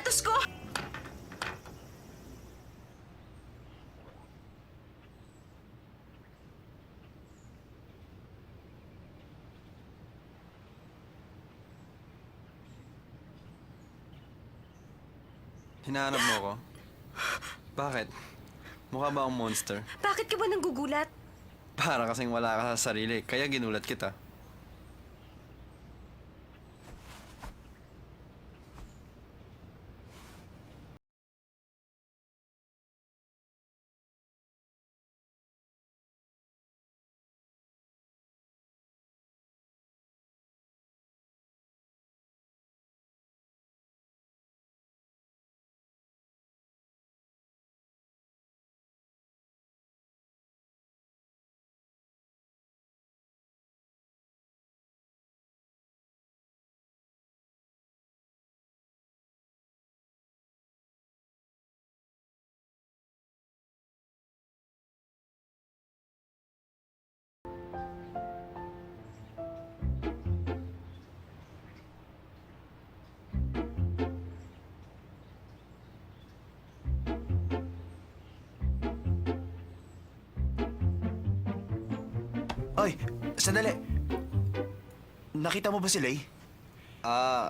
sapatos ko! Hinahanap mo ko? Bakit? Mukha ba akong monster? Bakit ka ba nanggugulat? Para kasing wala ka sa sarili, kaya ginulat kita. Oy, sandali. Nakita mo ba si Lay?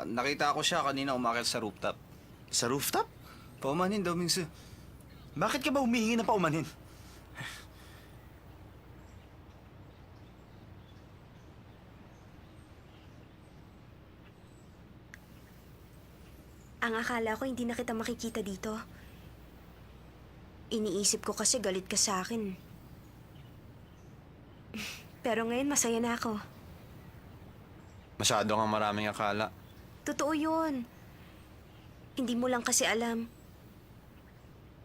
Nakita ko siya kanina umakyat sa rooftop. Sa rooftop? Paumanhin daw, Mingsu. Bakit ka ba humihingi ng paumanhin? Ang akala ko hindi na kita makikita dito. Iniisip ko kasi galit ka sa akin. Pero ngayon masaya na ako. Masyado kang maraming akala. Totoo yun. Hindi mo lang kasi alam.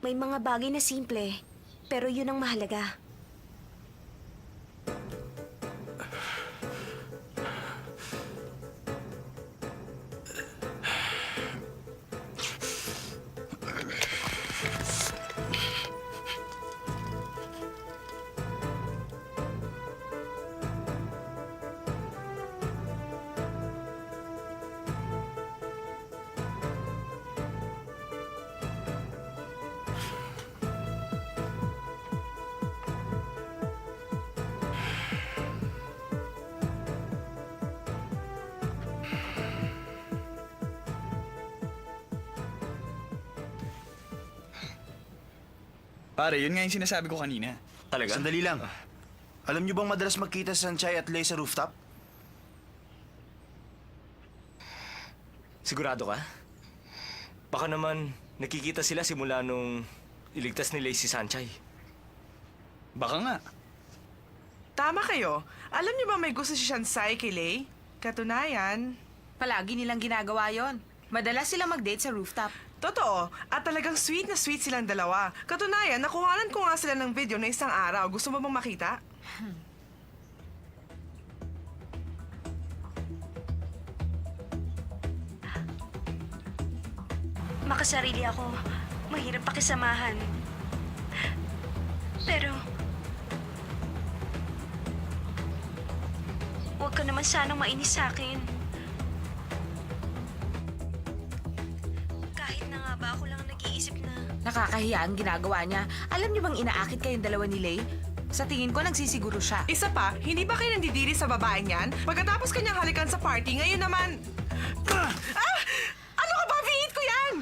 May mga bagay na simple, pero yun ang mahalaga. Pare, yun nga yung sinasabi ko kanina. Talaga? Sandali lang. Alam niyo bang madalas magkita si Sanchay at Lay sa rooftop? Sigurado ka? Baka naman nakikita sila simula nung iligtas ni Lay si Sanchay. Baka nga. Tama kayo. Alam niyo ba may gusto si Shansai kay Lay? Katunayan, Palagi nilang ginagawa yon. Madalas sila mag-date sa rooftop. totoo. At talagang sweet na sweet silang dalawa. Katunayan, nakuhanan ko nga sila ng video na isang araw. Gusto mo bang makita? Makasarili ako. Mahirap pakisamahan. Pero... huwag ka naman sanang mainis sa akin. Kahit na nga ba ako lang nag-iisip na... Nakakahiya ang ginagawa niya. Alam niyo bang inaakit kayong dalawa ni Lay? Sa tingin ko, nagsisiguro siya. Isa pa, hindi ba kayo nandidiri sa babaeng yan? Pagkatapos kanyang halikan sa party, ngayon naman... Ah! Ano ka ba? Viit ko yan!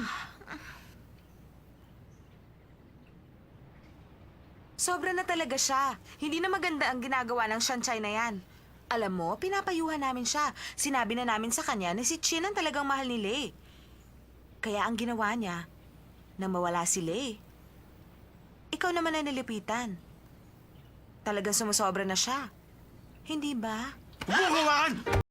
Sobra na talaga siya. Hindi na maganda ang ginagawa ng Shanshay na yan. Alam mo, pinapayuhan namin siya. Sinabi na namin sa kanya na si Chin ang talagang mahal ni Lay. Kaya ang ginawa niya, na mawala si Lay. Ikaw naman ang nilipitan. Talagang sumusobra na siya. Hindi ba? Bumawakan!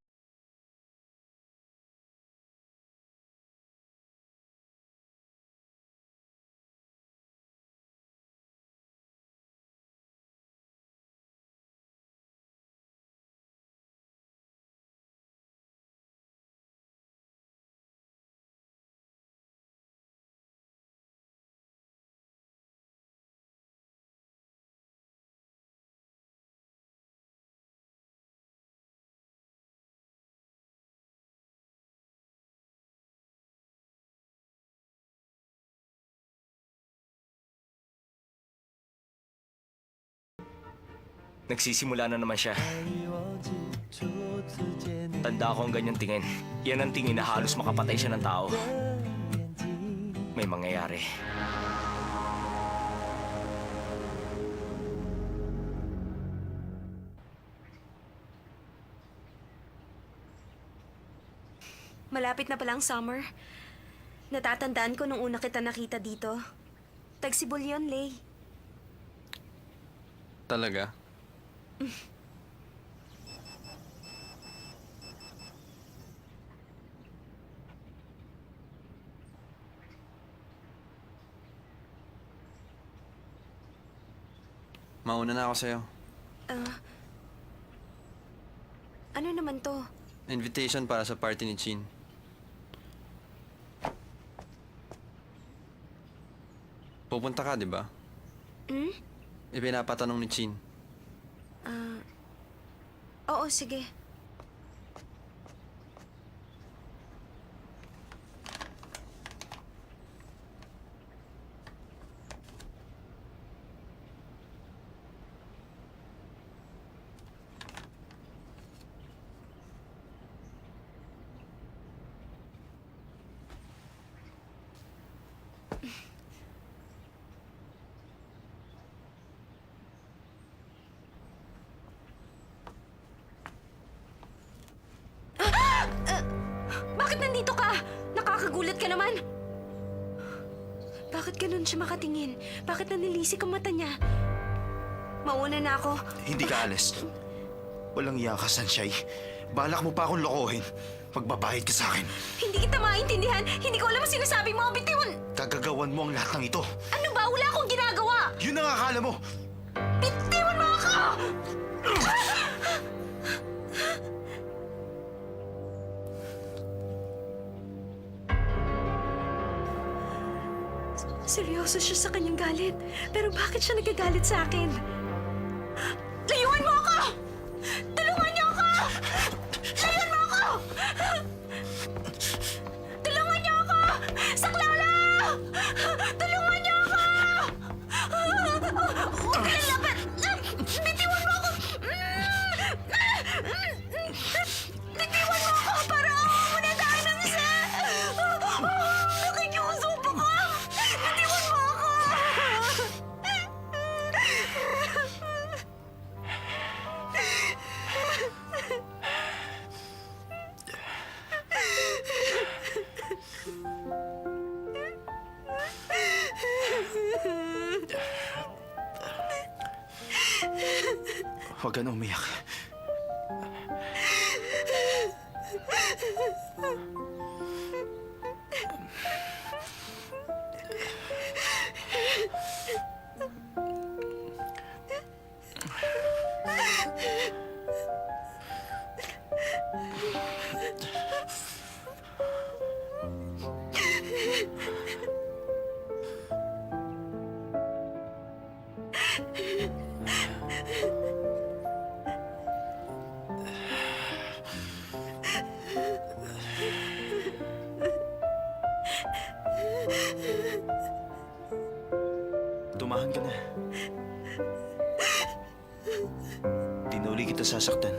Nagsisimula na naman siya. Tanda ko ang ganyang tingin. Yan ang tingin na halos makapatay siya ng tao. May mangyayari. Malapit na palang summer. Natatandaan ko nung una kita nakita dito. Tagsibol yun, Lay. Talaga? Mauna na ako sa'yo. Ano naman to? Invitation para sa party ni Chin. Pupunta ka, di ba? Hmm? Ipinapatanong ni Chin. Oo, sige. Bakit nandito ka? Nakakagulat ka naman. Bakit ganun siya makatingin? Bakit nanilisik ang mata niya? Mauna na ako. Hindi ka alis. Walang iya ka, Sanchay. Balak mo pa akong lokohin. Magbabayad ka sa akin. Hindi kita maintindihan. Hindi ko alam ang sinasabi mo. Bitiwan! Gagagawan mo ang lahat ng ito. Ano ba? Wala akong ginagawa! Yun ang akala mo. Bitiwan mo ako! Seryoso siya sa kanyang galit. Pero bakit siya nagagalit sa akin? Layuan mo ako! Tulungan niyo ako! Layuan mo ako! Tulungan niyo ako! Saklala! Tulungan niyo ako! Huwag ka lalaban! Bitiwan mo ako! Bitiwan mo ako para muna tayo ng isa! Nakikiusap ako! Bitiwan mo ako! Huwag ka na umiyak. Tumahan ka na. Di na uli kita sasaktan.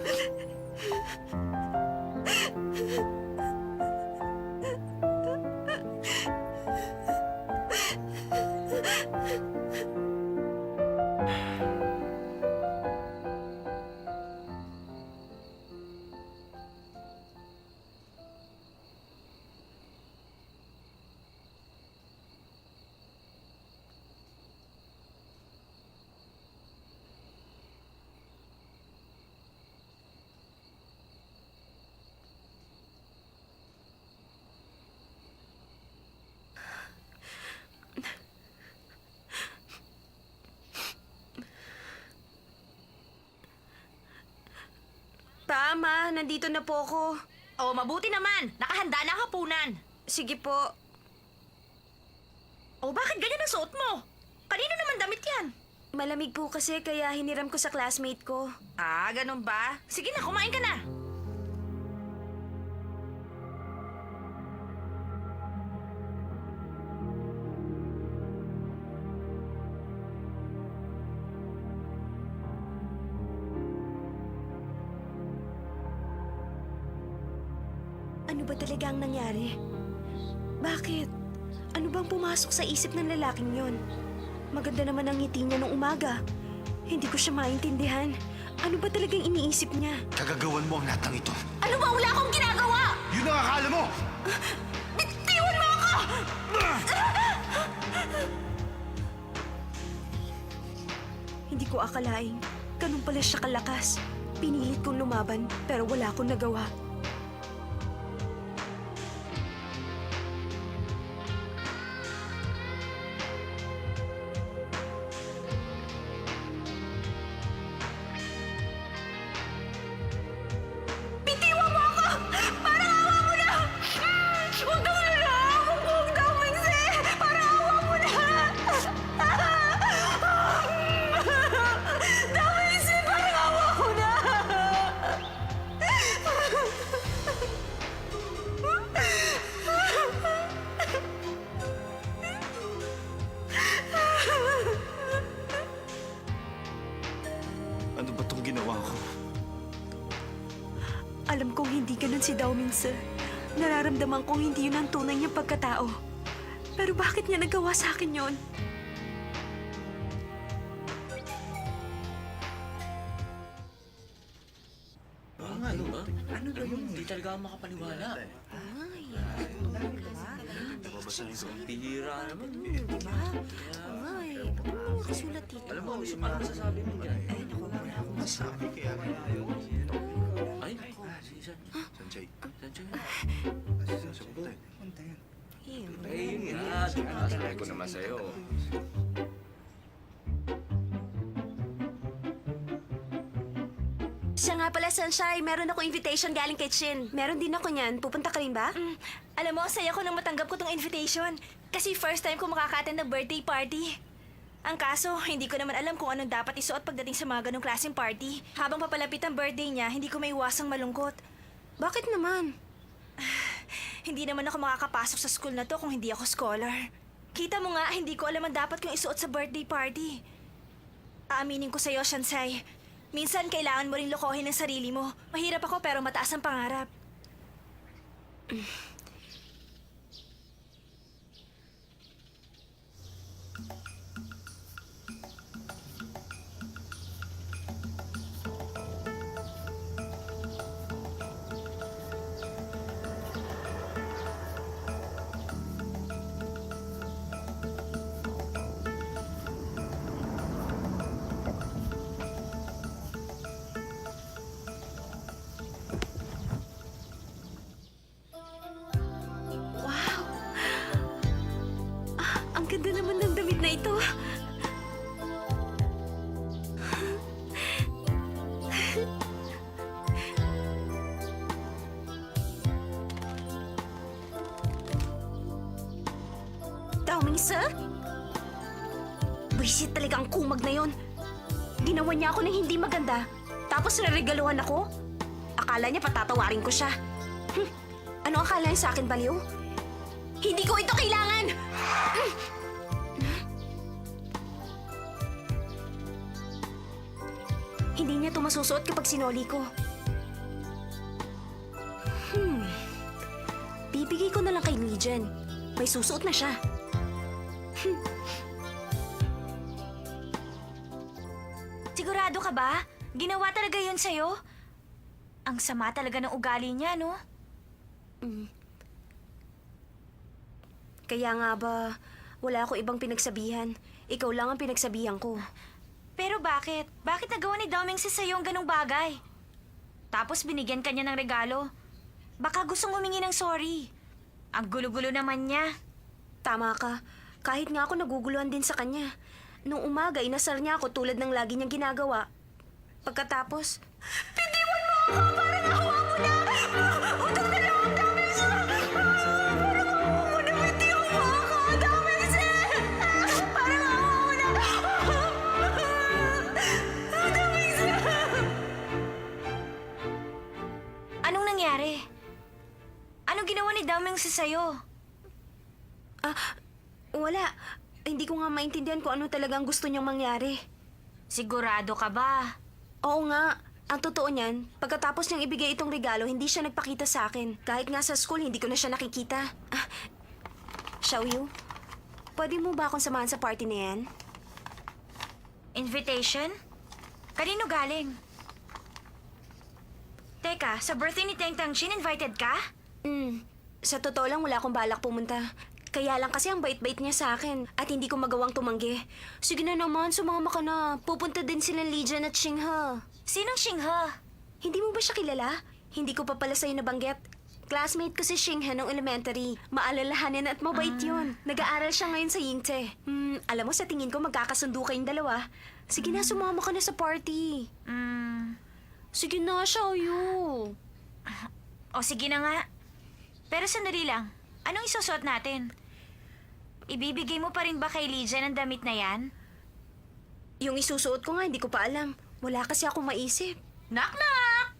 Tama, nandito na po ako. Oh, mabuti naman. Nakahanda na ang hapunan. Sige po. Oh, bakit ganyan ang suot mo? Kanino naman damit yan? Malamig po kasi kaya hiniram ko sa classmate ko. Ah, ganun ba? Sige na, kumain ka na. talaga ang nangyari? Bakit? Ano bang pumasok sa isip ng lalaking yon? Maganda naman ang ngiti niya nung umaga. Hindi ko siya maintindihan. Ano ba talagang iniisip niya? Kagagawan mo ang lahat ng ito. Ano ba? Wala akong ginagawa! Yun ang akala mo! Bitiwan mo ako! Hindi ko akalaing ganun pala siya kalakas. Pinilit kong lumaban pero wala akong nagawa. Bitiwan mo ako! Parang awa mo na! Huwag daw na lang! Huwag daw, Minse! Parang awa mo na! Daw, Minse! Parang awa mo na! Ano ba itong ginawa ko? Alam kong hindi ganun si Dao Minse. Nararamdaman kong hindi yun ang tunay niyang pagkatao. Pero bakit niya nagawa sa akin yun? Hindi talaga ako makapaniwala. Pihira naman. Ay, nakasulat dito. Alam mo, ano masasabi mo dyan? Ay, naku, wala akong masabi. Ay, Sanchay. Eh, yun nga. Diba, sabi ko naman sa'yo. Siya nga pala, Sunshine. Meron ako invitation galing kay Chin. Meron din ako niyan. Pupunta ka rin ba? Alam mo, saya ko nang matanggap ko tong invitation. Kasi first time ko makaka-attend ng birthday party. Ang kaso, hindi ko naman alam kung anong dapat isuot pagdating sa mga ganong klaseng party. Habang papalapit ang birthday niya, hindi ko may iwasang malungkot. Bakit naman? Hindi naman ako makakapasok sa school na to kung hindi ako scholar. Kita mo nga, hindi ko alam ang dapat kong isuot sa birthday party. Aaminin ko sa'yo, Shansai. Minsan kailangan mo rin lokohin ang sarili mo. Mahirap ako pero mataas ang pangarap. Wow! Ang ganda naman ng damit na ito. Daoming sir? Buisit talaga ang kumag na yon. Ginawa niya ako ng hindi maganda. Tapos naregaluhan ako. Akala niya patatawarin ko siya. Ano akala niya sa akin, baliw? Hindi ko ito kailangan! Hindi niya ito masusuot kapag sinoli ko. Bibigay ko na lang kay Legion. May susuot na siya. Sigurado ka ba? Ginawa talaga yun sa'yo? Ang sama talaga ng ugali niya, no? Kaya nga ba, wala ako ibang pinagsabihan. Ikaw lang ang pinagsabihan ko. Pero bakit? Bakit nagawa ni Daoming sa'yo ang ganong bagay? Tapos binigyan ka niya ng regalo. Baka gustong humingi ng sorry. Ang gulo-gulo naman niya. Tama ka. Kahit nga ako naguguluhan din sa kanya. Nung umaga, inasar niya ako tulad ng lagi niyang ginagawa. Pagkatapos, bitiwan mo ako! Parang awa mo na! Utang na lang ang dami sa... Parang awa mo na! Bitiwan mo ako! Dami sa... Parang awa mo na! Dami sa... Anong nangyari? Anong ginawa ni Daming sa'yo? Wala. Hindi ko nga maintindihan kung ano talagang gusto niyang mangyari. Sigurado ka ba? Oo nga. Ang totoo niyan, pagkatapos niyang ibigay itong regalo, hindi siya nagpakita sa akin. Kahit nga sa school, hindi ko na siya nakikita. Xiaoyu, pwede mo ba akong samahan sa party na yan? Invitation? Kanino galing? Teka, sa birthday ni Teng Tangchin, invited ka? Sa totoo lang, wala akong balak pumunta. Kaya lang kasi ang bait-bait niya sa akin at hindi ko magawang tumanggi. Sige na naman, sumama ka na. Pupunta din sila Lijan at Xinghe. Sinong Xinghe? Hindi mo ba siya kilala? Hindi ko pa pala sa'yo nabanggit. Classmate ko si Xinghe nung elementary. Maalalahanin at mabait yun. Nag-aaral siya ngayon sa Yingte. Alam mo, sa tingin ko magkakasundo kayong dalawa. Sige na, sumama ka na sa party. Sige na, Xiaoyu. O sige na nga. Pero sandali lang. Anong isusuot natin? Ibibigay mo pa rin ba kay Lijan ang damit na yan? Yung isusuot ko nga, hindi ko pa alam. Wala kasi akong maisip. Knock-knock!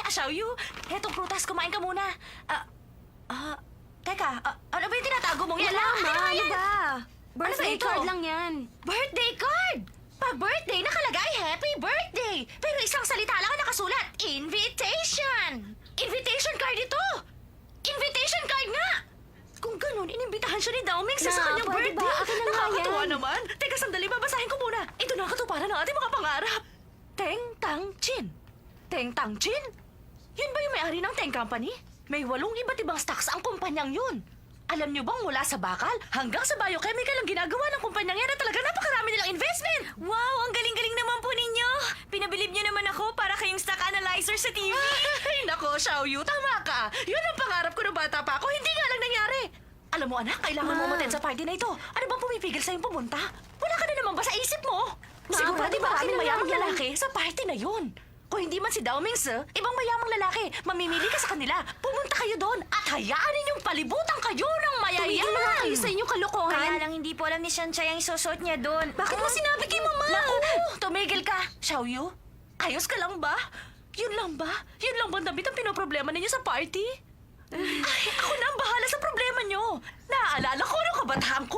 Xiaoyu, hetong prutas, kumain ka muna. Teka, ano ba yung tinatago mong yan? Wala, Ano ma. ba Ano yan? ba? Birthday ito? card lang yan. Birthday card! Pag-birthday, nakalagay, happy birthday! Pero isang salita lang ang nakasulat, invitation! Invitation card ito! Invitation card nga! Kung ganun, inimbitahan siya ni Daoming sa Na, kanyang pwede birthday. ba? Akin na nga Nakakatuwa yan. naman. Teka, sandali, babasahin ko muna. Ito na ang katuparan ng ating mga pangarap. Teng Tang Chin. Teng Tang Chin? Yun ba yung may-ari ng Teng Company? May 8 iba't ibang stocks ang kumpanyang yun. Alam niyo bang mula sa bakal hanggang sa biochemical ang ginagawa ng kumpanyang yan at talaga napakarami nilang investment? Wow, ang galing-galing naman po ninyo. Pinabilib niyo naman ako para kayong stock analyzer sa TV. Ay, nako, Xiaoyu, tama ka. Yun ang pangarap ko nung bata pa ako. Hindi nga lang nangyari. Alam mo, anak, kailangan mo umattend sa party na ito. Ano bang pumipigil sa'yong pumunta? Wala ka na naman ba sa isip mo? Sigurado pwede ba? maraming Akin na mayamang lang yan. lalaki sa party na yun. Kung hindi man si Daoming Se, ibang mayamang lalaki. Mamimili ka sa kanila. Pumunta kayo doon at hayaan ninyong palibutan kayo ng Tumigil na mayayaman. kayo sa inyong kalokohan. Kaya lang hindi po alam ni Shanchay ang isusuot niya doon. Bakit mo sinabi kay Mama? Naku, tumigil ka. Xiaoyu, ayos ka lang ba? Yun lang ba? Yun lang ba ang damit ang pinoproblema ninyo sa party? Ay, ako na ang bahala sa problema nyo. Naaalala ko nung kabataan ko.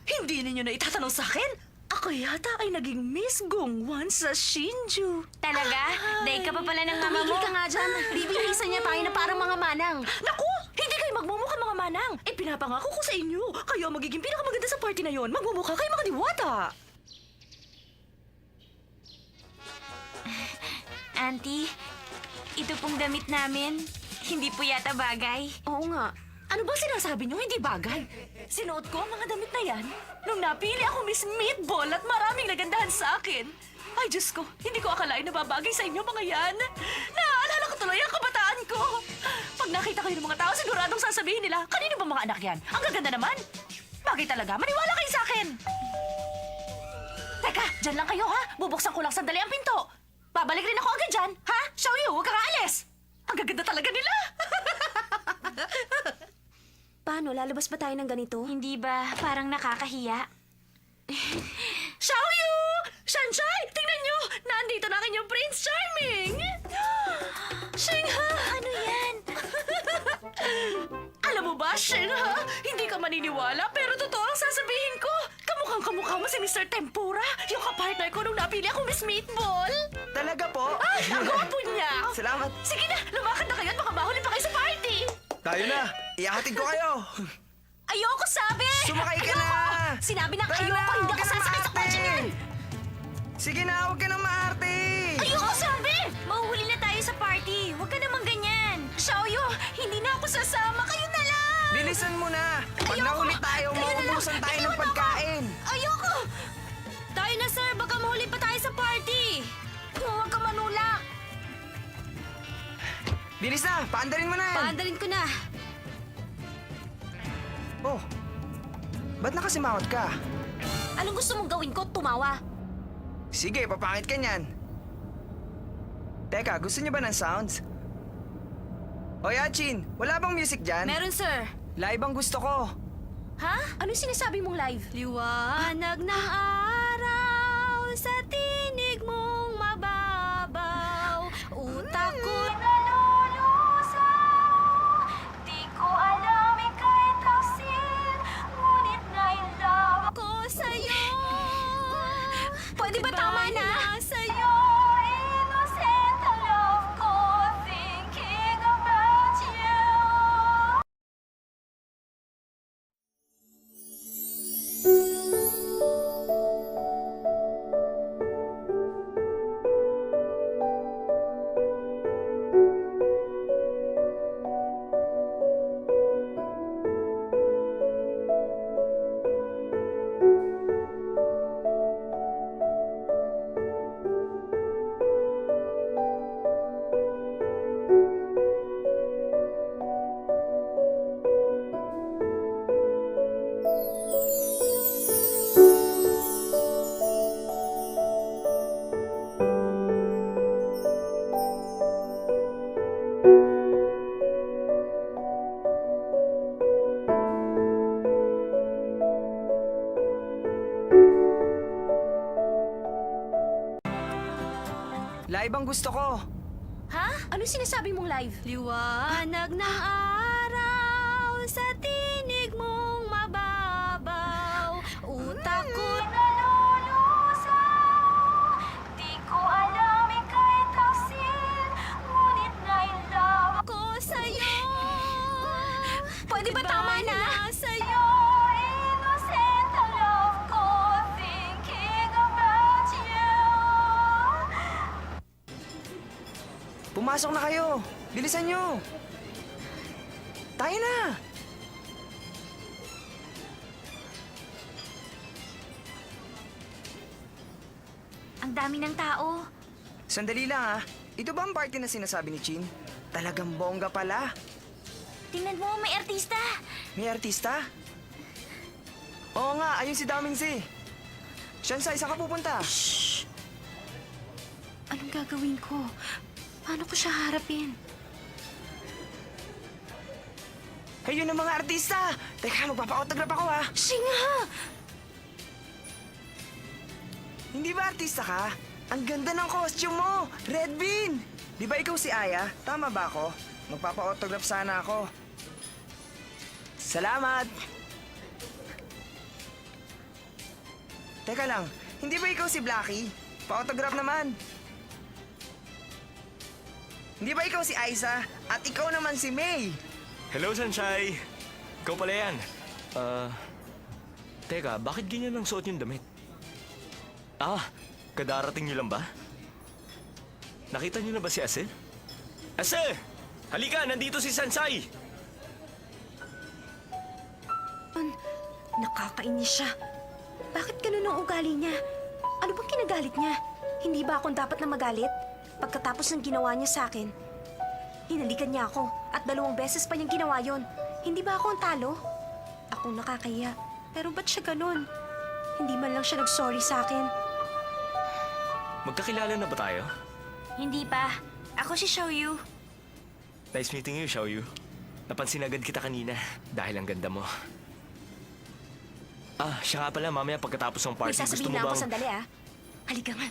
Hindi ninyo na itatanong sa akin. Ako yata ay naging Miss Gongwan sa Shinju. Talaga? Dahil ka pa pala ng mama mo. Tumigil ka nga dyan. Bibihisa niya tayo na parang mga manang. Naku! Hindi kayo magmumukha mga manang. Eh, pinapangako ko sa inyo. Kayo ang magiging pinakamaganda sa party na yon. Magmumukha kayo mga diwata. Auntie, ito pong damit namin. Hindi po yata bagay. Oo nga. Ano ba sinasabi niyo? Hindi bagay. Sinuot ko ang mga damit na yan nung napili ako Miss Meatball at maraming nagandahan sa akin. Ay, Diyos ko, hindi ko akalain na babagay sa inyo mga yan. Naaalala ko tuloy ang kabataan ko. Pag nakita kayo ng mga tao, siguradong sasabihin nila, kanino ba mga anak yan? Ang gaganda naman. Bagay talaga, maniwala kayo sa akin. Teka, dyan lang kayo ha. Bubuksan ko lang sandali ang pinto. Babalik rin ako agad dyan, ha? Xiaoyu, huwag kang aalis. Ang gaganda talaga nila. Paano? Lalabas ba tayo ng ganito? Hindi ba parang nakakahiya? Xiaoyu! Shanchay! Tingnan nyo! Nandito na ang inyong Prince Charming! Xinghe! Ano yan? Alam mo ba, Xinghe? Hindi ka maniniwala, pero totoo ang sasabihin ko. Kamukhang-kamukha mo si Mr. Tempura, yung kapartner ko nung napili ako Miss Meatball. Talaga po? Ay, ang gwapo niya! Salamat. Sige na, lumakad na kayo at baka mahuli pa kayo sa party! Tayo na. Iyahatid ko kayo. Ayoko sabi! Sumakay ka na! Sinabi na Tara ayoko, na, hindi huwag ako ka na sasakay sa maarte. kotse niyan! Sige na, huwag ka nang maarte. Ayoko sabi! Mahuhuli na tayo sa party. Huwag ka namang ganyan. Xiaoyu, hindi na ako sasama. Kayo na lang! Bilisan mo na. Pag Ayoko. nahuli tayo, Kayo na lang. mauubusan tayo ng Iwan ako. pagkain. Ayoko! Tayo na, sir. Baka mahuli pa tayo sa party. Huwag ka manulak! Bilis na, paandarin mo na. Paandarin ko na. Oh, ba't nakasimawat ka? Anong gusto mong gawin ko? Tumawa. Sige, papangit ka niyan. Teka, gusto niyo ba ng sounds? O Yachin, wala bang music dyan? Meron, sir. Live ang gusto ko. Ha? Anong sinasabi mong live? Liwanag ng araw sa tinig mong mababaw. Utak ko nalulusaw. Di ko alam ika'y taksil. Ngunit ngayon lang ako sa'yo. Pwede ba tama na? Sa'yo, inosentang Live ang gusto ko. Ha? Anong sinasabi mong live? Liwanag ng araw sa tinig mong mababaw. Utak ko'y nalulusaw. Di ko alam ika'y taksil. Ngunit nailaw ko sa'yo. Pwede ba tama na? Sa'yo, innocent ang love ko. Thinking about you. Pumasok na kayo. Bilisan nyo. Tayo na. Ang dami ng tao. Sandali lang Ito ba ang party na sinasabi ni Chin? Talagang bongga pala. Tingnan mo, may artista. May artista? Oo nga, ayun si Daming Z. Shansai, saan ka pupunta? Anong gagawin ko? Paano ko siya harapin? Ayun ang mga artista! Teka, magpapa-autograph ako Singa! Hindi ba artista ka? Ang ganda ng costume mo! Red Bean! Di ba ikaw si Aya? Tama ba ako? Magpapa-autograph sana ako. Salamat! Teka lang, hindi ba ikaw si Blackie? Pa-autograph naman. Hindi ba ikaw si Aiza? At ikaw naman si May? Hello, Sunshine! Ikaw pala yan. Teka, bakit ganyan ang suot yung damit? Kadarating niyo lang ba? Nakita niyo na ba si Ase? Ase! Halika, nandito si Sansai! Nakakainis siya. Bakit ganun ang ugali niya? Ano bang kinagalit niya? Hindi ba akong dapat na magalit? Pagkatapos ng ginawa niya sa akin, hinalikan niya ako at 2 beses pa niyang ginawa yon. Hindi ba ako ang talo? Akong nakakahiya. Pero ba't siya ganun? Hindi man lang siya nag-sorry sa akin. Magkakilala na ba tayo? Hindi pa. Ako si Xiaoyu. Nice meeting you, Xiaoyu. Napansin agad kita kanina dahil ang ganda mo. Siya nga pala, mamaya pagkatapos ng May party, gusto sasabihin mo na ako bang... sandali Halika nga.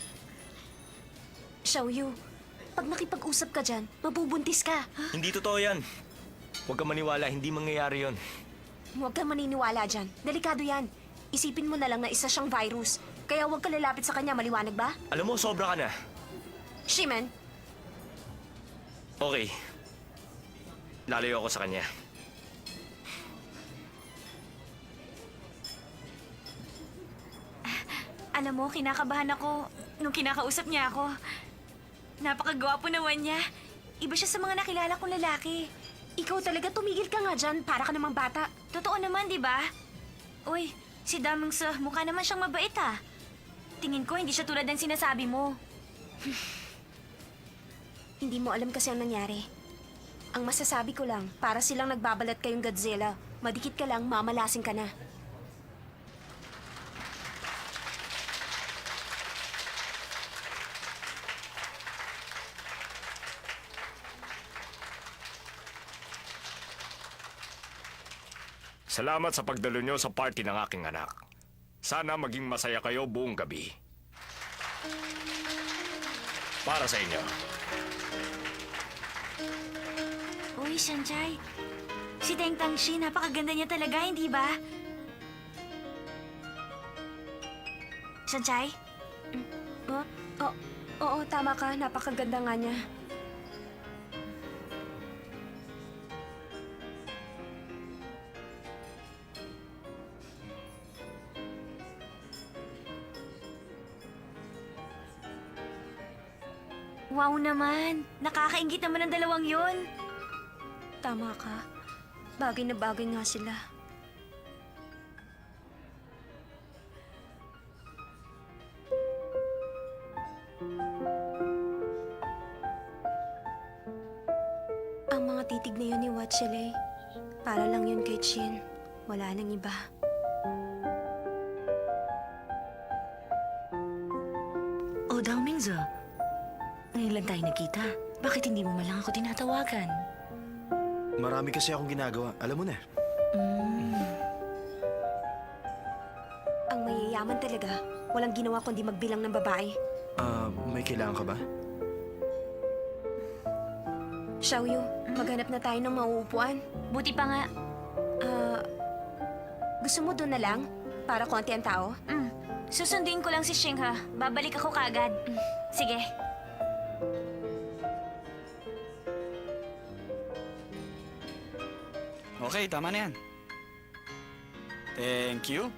Xiaoyu, pag nakipag-usap ka dyan, mabubuntis ka. Hindi totoo yan. Huwag kang maniwala, hindi mangyayari yon. Huwag kang maniniwala dyan. Delikado yan. Isipin mo na lang na isa siyang virus. Kaya huwag ka lalapit sa kanya, maliwanag ba? Alam mo, sobra ka na. Shiman, Okay. Lalayo ako sa kanya. alam mo, kinakabahan ako nung kinakausap niya ako. Napakagwapo naman niya. Iba siya sa mga nakilala kong lalaki. Ikaw talaga, tumigil ka nga dyan. Para ka namang bata. Totoo naman, di ba? Uy, si Daming Sa, mukha naman siyang mabait Tingin ko, hindi siya tulad ng sinasabi mo. Hindi mo alam kasi ang nangyari. Ang masasabi ko lang, para silang nagbabalat kayong Godzilla. Madikit ka lang, mamalasing ka na. Salamat sa pagdalo nyo sa party ng aking anak. Sana maging masaya kayo buong gabi. Para sa inyo. Uy, Sanjay. Si Deng Tangshi, napakaganda niya talaga, hindi ba? Sanjay? Oo, tama ka. Napakaganda nga niya. Wow naman! Nakakaingit naman ang dalawang yon. Tama ka. Bagay na bagay nga sila. Ang mga titig na yun ni Watchelay, para lang yun kay Chin. Wala nang iba. Oh, Daomingza. Ngayon lang tayo nakita. Bakit hindi mo malang ako tinatawagan? Marami kasi akong ginagawa. Alam mo na. Ang mayayaman talaga, walang ginawa kundi magbilang ng babae. May kailangan ka ba? Xiaoyu, maghanap na tayo ng mauupuan. Buti pa nga. Gusto mo doon na lang? Para konti ang tao? Susunduin ko lang si Xinghe. Babalik ako kaagad. Sige. Okay, tama na yan. Thank you.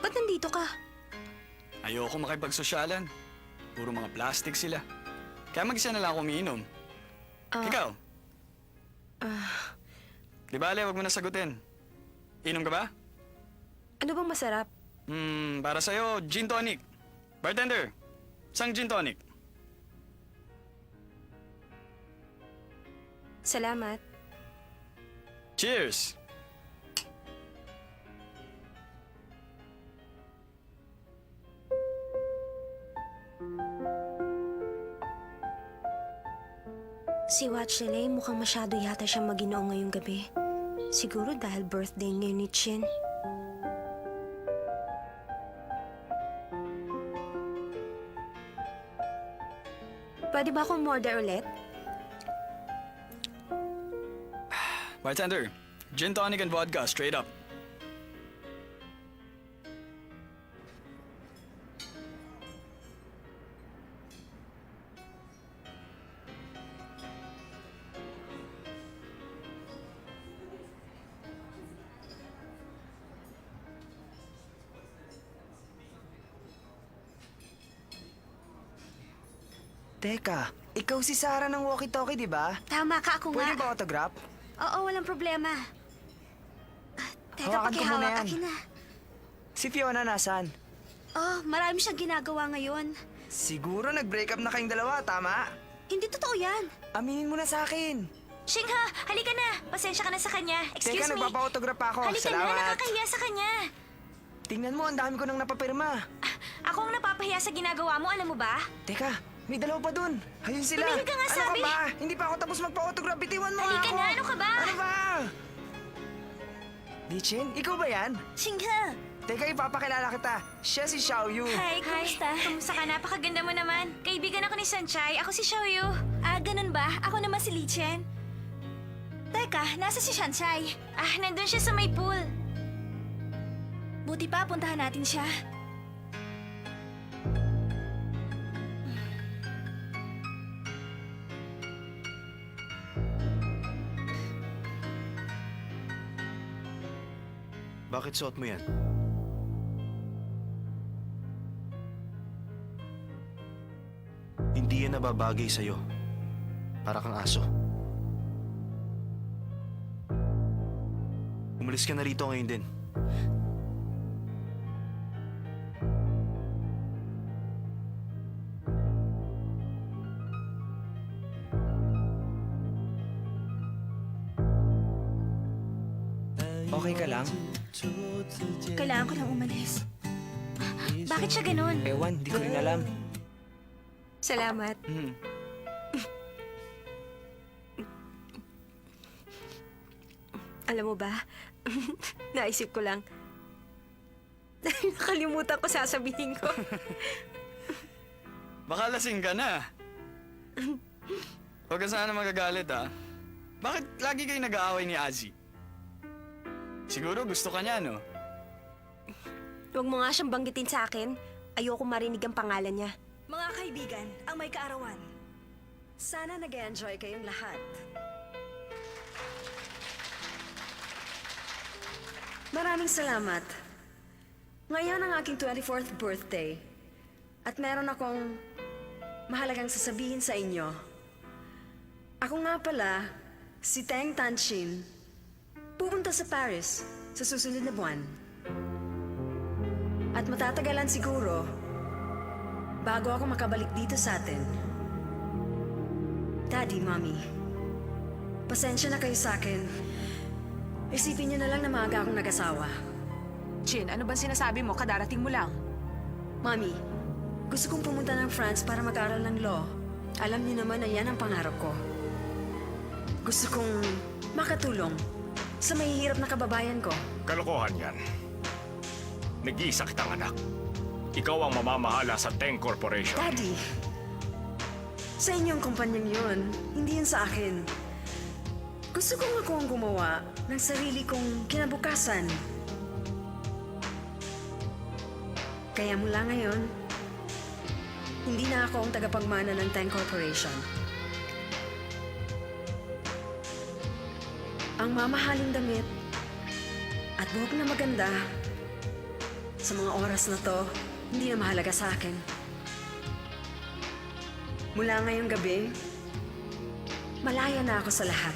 Ba't nandito ka? Ayoko makipagsosyalan. Puro mga plastic sila. Kaya mag-isa na lang ako umiinom. Ikaw? Di ba, Ale, wag mo na sagutin. Inom ka ba? Ano bang masarap? Para sa'yo, gin tonic. Bartender, isang gin tonic. Salamat. Cheers! Si Watchley mukhang masyado yata siyang maginoo ngayong gabi. Siguro dahil birthday ngayon ni Chin. Pwede ba akong order ulit? Bartender, gin tonic and vodka, straight up. Teka, ikaw si Sarah ng walkie-talkie, di ba? Tama ka, ako Pwede nga. ba autograph? Oo, walang problema. Teka, Hawakan ko muna pakihawak. yan. Akin na. Si Fiona nasan? Oh, marami siyang ginagawa ngayon. Siguro nag-break up na kayong dalawa, tama? Hindi totoo yan. Aminin mo na sa akin. Xinghe, halika na. Pasensya ka na sa kanya. Excuse Teka, me. nagpapa-autograph pa ako. Halika na, Salamat. nakakahiya sa kanya. Tingnan mo, ang dami ko nang napapirma. Ako ang napapahiya sa ginagawa mo, alam mo ba? Teka, may dalawa pa dun. Ayun sila. Tumigil ka nga, ano sabi. ka ba? Hindi pa ako tapos magpa-autograph. Bitiwan mo Halika ako. na, ano ka ba? Ano ba? Lichin, ikaw ba yan? Xinghe. Teka, ipapakilala kita. Siya si Xiaoyu. Hi, kumusta? Kumusta ka? Napakaganda mo naman. Kaibigan ako ni Sanchai. Ako si Xiaoyu. Ah, ganun ba? Ako naman si Li Chen. Teka, nasa si Sanchai? Ah, nandun siya sa may pool. Buti pa, puntahan natin siya. Bakit suot mo yan? Hindi yan nababagay sa'yo. Para kang aso. Umalis ka na rito ngayon din. Okay ka lang? Kailangan ko lang umalis. Bakit siya ganun? Ewan, di ko rin alam. Salamat. Alam mo ba, naisip ko lang. Nakalimutan ko sasabihin ko. Baka lasing ka na. Huwag ka sana magagalit, ha? Bakit lagi kayo nag-aaway ni Azzy? Siguro gusto ka niya, no? Huwag mo nga siyang banggitin sa akin. Ayoko marinig ang pangalan niya. Mga kaibigan, ang may kaarawan. Sana nag-enjoy kayong lahat. Maraming salamat. Ngayon ang aking 24th birthday. At meron akong mahalagang sasabihin sa inyo. Ako nga pala, si Teng Tanshin, pupunta sa Paris sa susunod na buwan. At matatagalan siguro bago ako makabalik dito sa atin. Daddy, Mommy, pasensya na kayo sa akin. Isipin niyo na lang na maaga akong nag-asawa. Chin, ano bang sinasabi mo? Kadarating mo lang. Mommy, gusto kong pumunta ng France para mag-aral ng law. Alam niyo naman na yan ang pangarap ko. Gusto kong makatulong sa mahihirap na kababayan ko. Kalokohan yan. Nag-iisa kitang anak. Ikaw ang mamamahala sa Teng Corporation. Daddy, sa inyong kumpanyang yun, hindi yun sa akin. Gusto kong ako ang gumawa ng sarili kong kinabukasan. Kaya mula ngayon, hindi na ako ang tagapagmana ng Teng Corporation. Ang mamahaling damit at buhok na maganda sa mga oras na to, hindi na mahalaga sa akin. Mula ngayong gabi, malaya na ako sa lahat.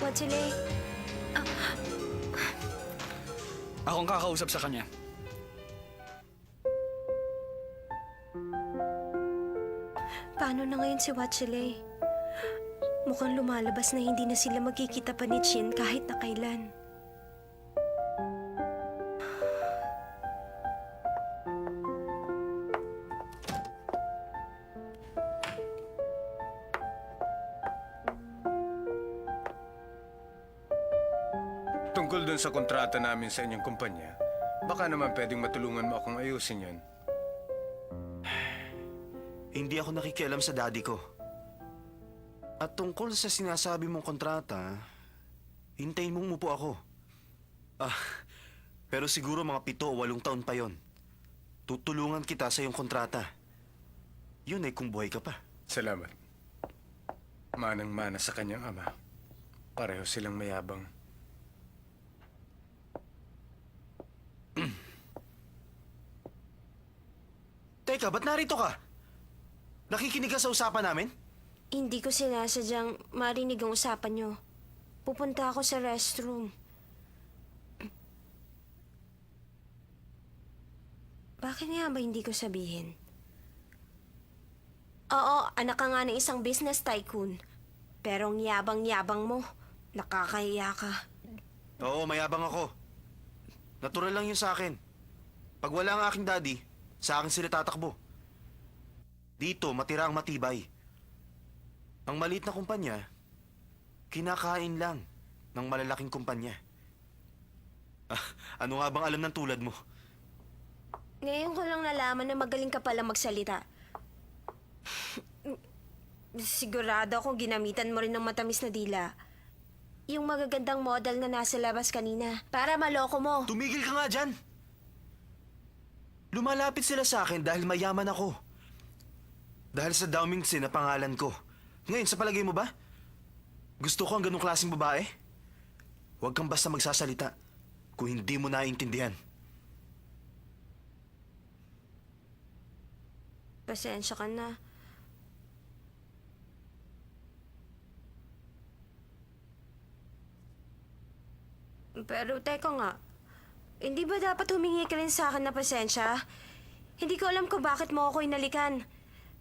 Wachile, Akong kakausap sa kanya. paano na ngayon si Wachile? Mukhang lumalabas na hindi na sila magkikita pa ni Chin kahit na kailan. Tungkol dun sa kontrata namin sa inyong kumpanya, baka naman pwedeng matulungan mo akong ayusin yan. Hindi ako nakikialam sa daddy ko. At tungkol sa sinasabi mong kontrata, hintayin mong umupo ako. Pero siguro mga 7 o 8 taon pa yon. Tutulungan kita sa iyong kontrata. Yun ay kung buhay ka pa. Salamat. Manang-mana sa kanyang ama. Pareho silang mayabang. Teka, ba't narito ka? Nakikinig ka sa usapan namin? Hindi ko sinasadyang marinig ang usapan nyo. Pupunta ako sa restroom. Bakit nga ba hindi ko sabihin? Oo, anak ka nga ng isang business tycoon. Pero ang yabang-yabang mo, nakakahiya ka. Oo, mayabang ako. Natural lang yun sa akin. Pag wala ang aking daddy, sa akin sila tatakbo. Dito, matira ang matibay. Ang maliit na kumpanya, kinakain lang ng malalaking kumpanya. Ano nga bang alam ng tulad mo? Ngayon ko lang nalaman na magaling ka pala magsalita. Sigurado akong ginamitan mo rin ng matamis na dila. Yung magagandang model na nasa labas kanina, para maloko mo. Tumigil ka nga dyan! Lumalapit sila sa akin dahil mayaman ako. Dahil sa Dao Mingsi na pangalan ko. Ngayon, sa palagay mo ba? Gusto ko ang ganong klaseng babae? Huwag kang basta magsasalita kung hindi mo naiintindihan. Pasensya ka na. Pero teka nga, hindi ba dapat humingi ka rin sa akin na pasensya? Hindi ko alam kung bakit mo ako inalikan.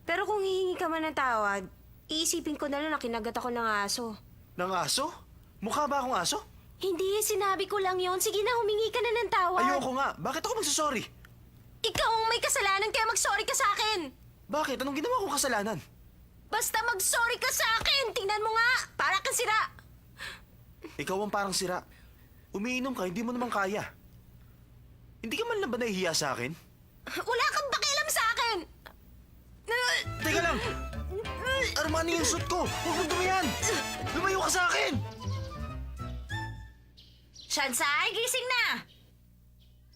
Pero kung hihingi ka man ng tawad, iisipin ko na lang na kinagat ako ng aso. Ng aso? Mukha ba akong aso? Hindi, sinabi ko lang yon. Sige na, humingi ka na ng tawad. Ayoko nga. Bakit ako magsasorry? Ikaw ang may kasalanan kaya mag-sorry ka sa akin. Bakit? Anong ginawa kong kasalanan? Basta mag-sorry ka sa akin. Tingnan mo nga, para kang sira. Ikaw ang parang sira. Umiinom ka, hindi mo naman kaya. Hindi ka man lang ba nahihiya sa akin? Wala kang pakialam sa akin. Teka lang! Armani yung suit ko! Huwag mong dumihan! Lumayo ka sa akin! Shansai, gising na!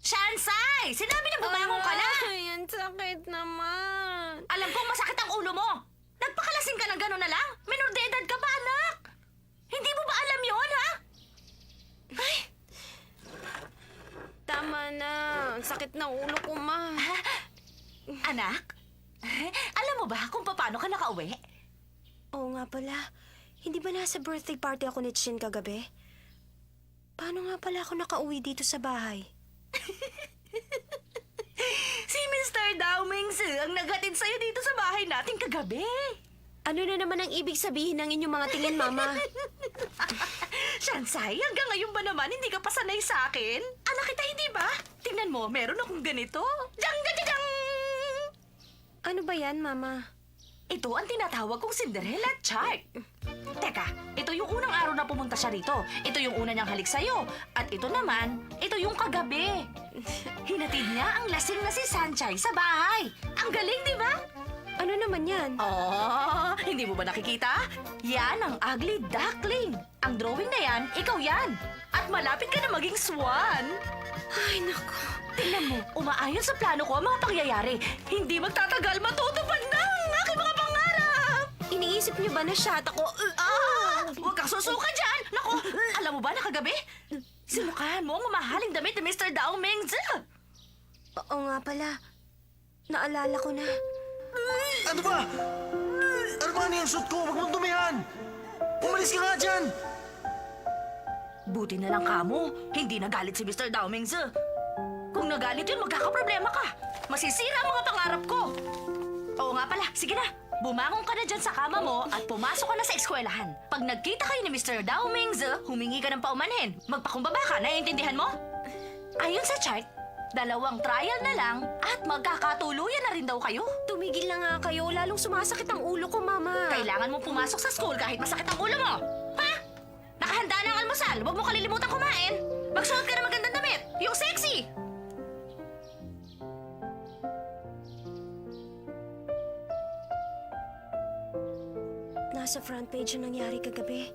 Shansai! Sinabi na bumangon ka na! Ay, ang sakit naman. Alam kong masakit ang ulo mo! Nagpakalasing ka ng gano'n na lang? Minor de edad ka pa, anak! Hindi mo ba alam yon, ha? Ay! Tama na. Ang sakit ng ulo ko, ma. Anak, alam mo ba kung paano ka nakauwi? Oo nga pala. Hindi ba nasa birthday party ako ni Chin kagabi? Paano nga pala ako nakauwi dito sa bahay? Si Mr. Mr. Dao Mingzi ang naghatid sa'yo dito sa bahay natin kagabi. Ano na naman ang ibig sabihin ng inyong mga tingin, Mama? Shansai, hanggang ngayon ba naman hindi ka pa sanay sa akin? Anak kita, hindi ba? Tingnan mo, meron akong ganito. Dang, dang, dang, dang! Ano ba yan, Mama? Ito ang tinatawag kong Cinderella chart. Teka, ito yung unang araw na pumunta siya rito. Ito yung una niyang halik sa'yo. At ito naman, ito yung kagabi. Hinatid niya ang lasing na si Sanchay sa bahay. Ang galing, di ba? Ano naman yan? Oh, hindi mo ba nakikita? Yan ang ugly duckling. Ang drawing na yan, ikaw yan. At malapit ka na maging swan. Ay, naku. Tingnan mo, umaayon sa plano ko ang mga pangyayari. Hindi magtatagal, matutupad na ang aking mga pangarap. Iniisip niyo ba na shot ako? Huwag kang susuka dyan! Naku, alam mo ba na kagabi? Sinukahan mo ang mamahaling damit ni Mr. Dao Mingzi. Oo nga pala. Naalala ko na. Ano ba? Ano ba yung suit ko? Huwag mong dumihan! Umalis ka nga dyan! Buti na lang kamo, hindi nagalit si Mr. Dao Mingzi. Kung nagalit yun, magkakaproblema ka. Masisira ang mga pangarap ko. Oo nga pala, sige na. Bumangon ka na dyan sa kama mo at pumasok ka na sa eskwelahan. Pag nagkita kayo ni Mr. Dao Mingzi, humingi ka ng paumanhin. Magpakumbaba ka, naiintindihan mo? Ayon sa chart, 2 trial na lang at magkakatuluyan na rin daw kayo. Tumigil na nga kayo. Lalong sumasakit ang ulo ko, Mama. Kailangan mo pumasok sa school kahit masakit ang ulo mo. Ha? Nakahanda na ang almusal. Huwag mo kalilimutan kumain. Magsuot ka na magandang damit. Yung sexy. Nasa front page ang nangyari kagabi.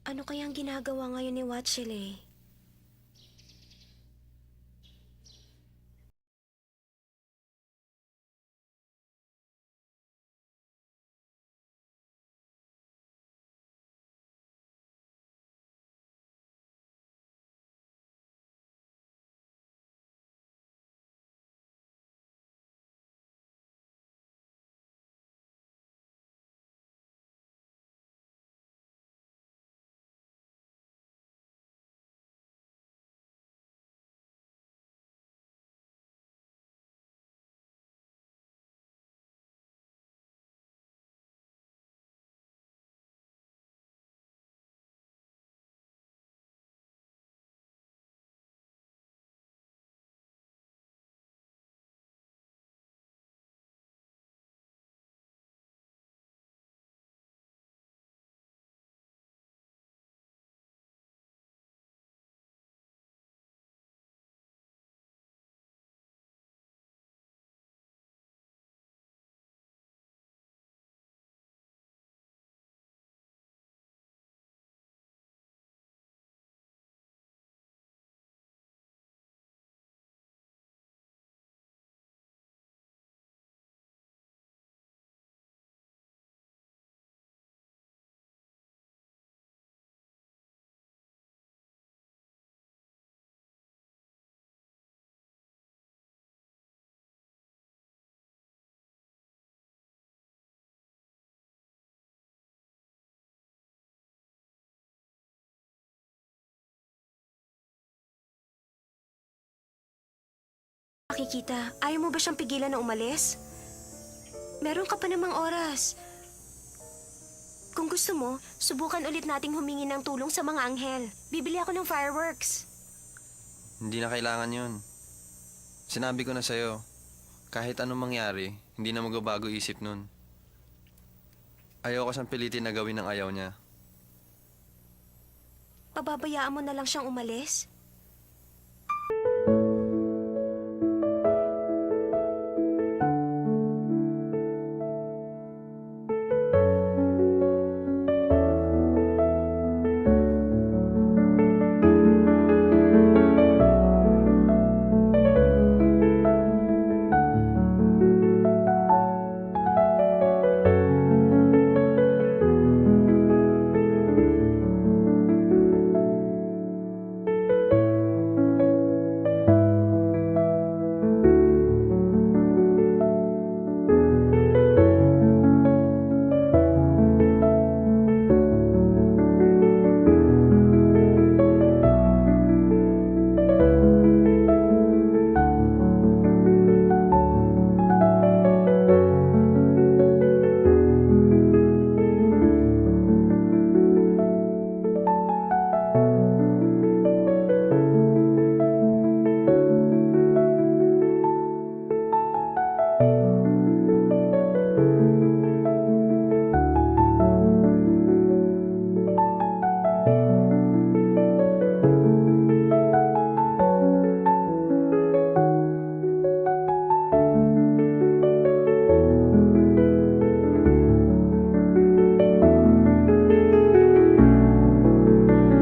Ano kayang ginagawa ngayon ni Watchile? Makikita, ayaw mo ba siyang pigilan na umalis? Meron ka pa namang oras. Kung gusto mo, subukan ulit nating humingi ng tulong sa mga anghel. Bibili ako ng fireworks. Hindi na kailangan yun. Sinabi ko na sa'yo, kahit anong mangyari, hindi na magbabago isip nun. Ayaw ko siyang pilitin na gawin ng ayaw niya. Pababayaan mo na lang siyang umalis?